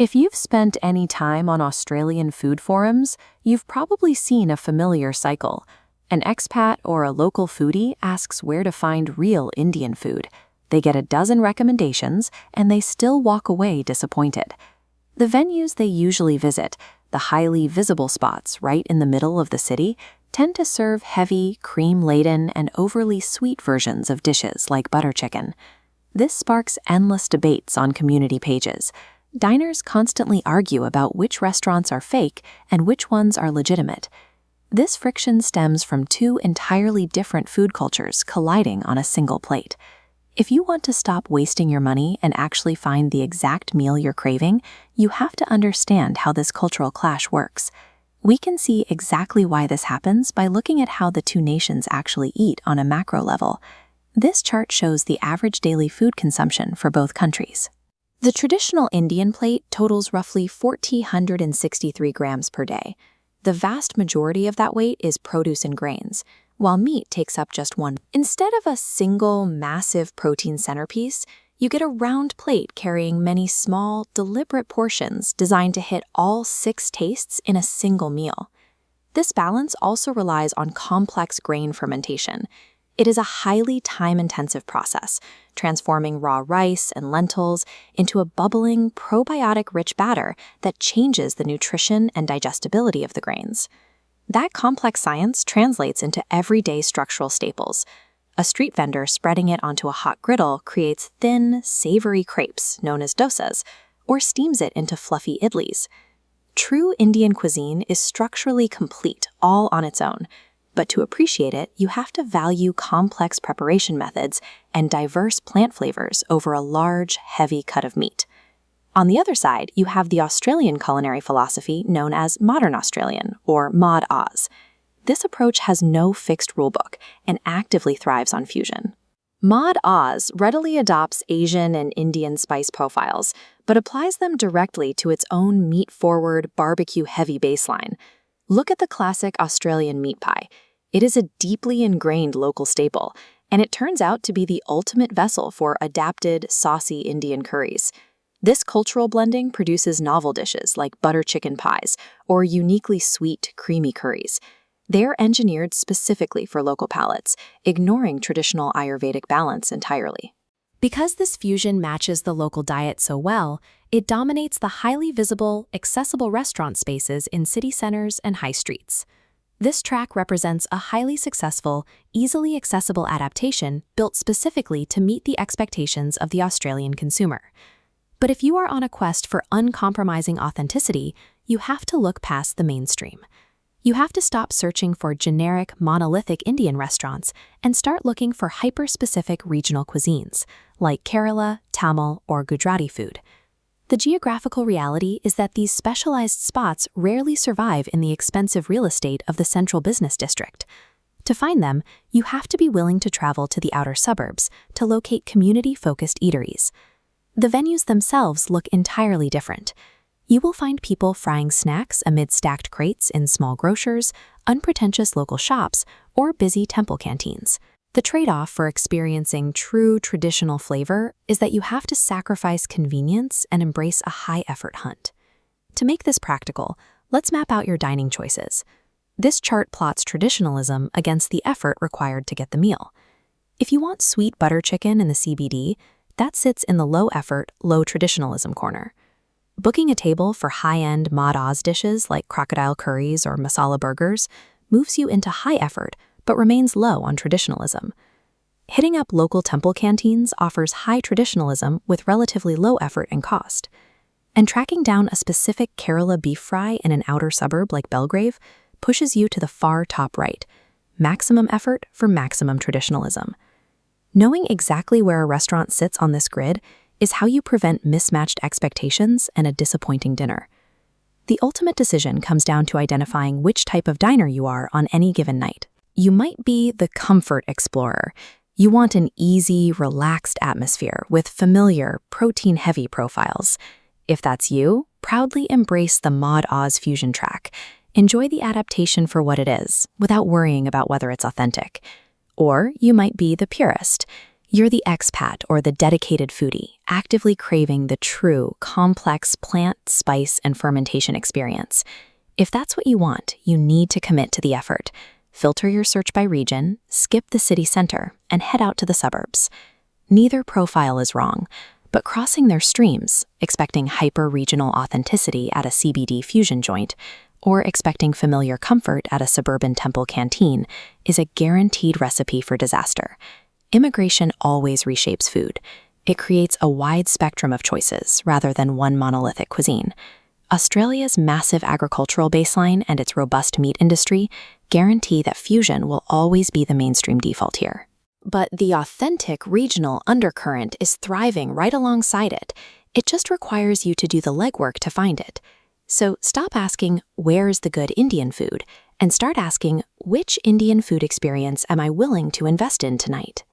If you've spent any time on Australian food forums, you've probably seen a familiar cycle. An expat or a local foodie asks where to find real Indian food. They get a dozen recommendations, and they still walk away disappointed. The venues they usually visit, the highly visible spots right in the middle of the city, tend to serve heavy, cream-laden, and overly sweet versions of dishes like butter chicken. This sparks endless debates on community pages. Diners constantly argue about which restaurants are fake and which ones are legitimate. This friction stems from two entirely different food cultures colliding on a single plate. If you want to stop wasting your money and actually find the exact meal you're craving, you have to understand how this cultural clash works. We can see exactly why this happens by looking at how the two nations actually eat on a macro level. This chart shows the average daily food consumption for both countries. The traditional Indian plate totals roughly 1,463 grams per day. The vast majority of that weight is produce and grains, while meat takes up just one. Instead of a single, massive protein centerpiece, you get a round plate carrying many small, deliberate portions designed to hit all 6 tastes in a single meal. This balance also relies on complex grain fermentation. It is a highly time-intensive process, transforming raw rice and lentils into a bubbling, probiotic-rich batter that changes the nutrition and digestibility of the grains. That complex science translates into everyday structural staples. A street vendor spreading it onto a hot griddle creates thin, savory crepes known as dosas, or steams it into fluffy idlis. True Indian cuisine is structurally complete all on its own. But to appreciate it, you have to value complex preparation methods and diverse plant flavors over a large, heavy cut of meat. On the other side, you have the Australian culinary philosophy known as Modern Australian, or Mod Aus. This approach has no fixed rulebook and actively thrives on fusion. Mod Aus readily adopts Asian and Indian spice profiles, but applies them directly to its own meat-forward, barbecue-heavy baseline. Look at the classic Australian meat pie. It is a deeply ingrained local staple, and it turns out to be the ultimate vessel for adapted, saucy Indian curries. This cultural blending produces novel dishes like butter chicken pies or uniquely sweet, creamy curries. They're engineered specifically for local palates, ignoring traditional Ayurvedic balance entirely. Because this fusion matches the local diet so well, it dominates the highly visible, accessible restaurant spaces in city centers and high streets. This track represents a highly successful, easily accessible adaptation built specifically to meet the expectations of the Australian consumer. But if you are on a quest for uncompromising authenticity, you have to look past the mainstream. You have to stop searching for generic, monolithic Indian restaurants and start looking for hyper-specific regional cuisines, like Kerala, Tamil, or Gujarati food. The geographical reality is that these specialized spots rarely survive in the expensive real estate of the central business district. To find them, you have to be willing to travel to the outer suburbs to locate community-focused eateries. The venues themselves look entirely different. You will find people frying snacks amid stacked crates in small grocers, unpretentious local shops, or busy temple canteens. The trade-off for experiencing true traditional flavor is that you have to sacrifice convenience and embrace a high-effort hunt. To make this practical, let's map out your dining choices. This chart plots traditionalism against the effort required to get the meal. If you want sweet butter chicken in the CBD, that sits in the low-effort, low-traditionalism corner. Booking a table for high-end Mod Aus dishes like crocodile curries or masala burgers moves you into high-effort, but remains low on traditionalism. Hitting up local temple canteens offers high traditionalism with relatively low effort and cost. And tracking down a specific Kerala beef fry in an outer suburb like Belgrave pushes you to the far top right, maximum effort for maximum traditionalism. Knowing exactly where a restaurant sits on this grid is how you prevent mismatched expectations and a disappointing dinner. The ultimate decision comes down to identifying which type of diner you are on any given night. You might be the comfort explorer. You want an easy, relaxed atmosphere with familiar, protein-heavy profiles. If that's you, proudly embrace the Mod Aus fusion track. Enjoy the adaptation for what it is, without worrying about whether it's authentic. Or you might be the purist. You're the expat or the dedicated foodie, actively craving the true, complex plant, spice, and fermentation experience. If that's what you want, you need to commit to the effort. Filter your search by region, skip the city center, and head out to the suburbs. Neither profile is wrong, but crossing their streams, expecting hyper-regional authenticity at a CBD fusion joint, or expecting familiar comfort at a suburban temple canteen, is a guaranteed recipe for disaster. Immigration always reshapes food. It creates a wide spectrum of choices rather than one monolithic cuisine. Australia's massive agricultural baseline and its robust meat industry guarantee that fusion will always be the mainstream default here. But the authentic regional undercurrent is thriving right alongside it. It just requires you to do the legwork to find it. So stop asking, where's the good Indian food? And start asking, which Indian food experience am I willing to invest in tonight?